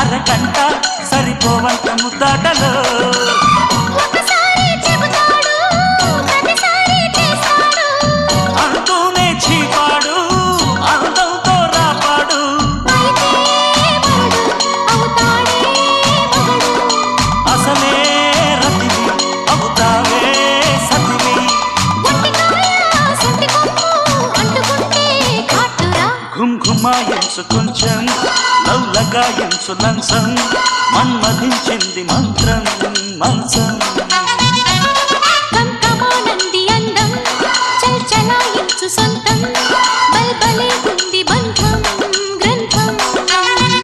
అరగంట సరిపోవంత ముద్దాటలో అంటూనే చీపాడు అందంతో రాపాడు అసలే రతివి అవుతావే సతివి ఘుమ్ ఘుమాయించు కొంచెం లవ్లగాయించు లంచం మన్మధించింది మంత్రం మంచం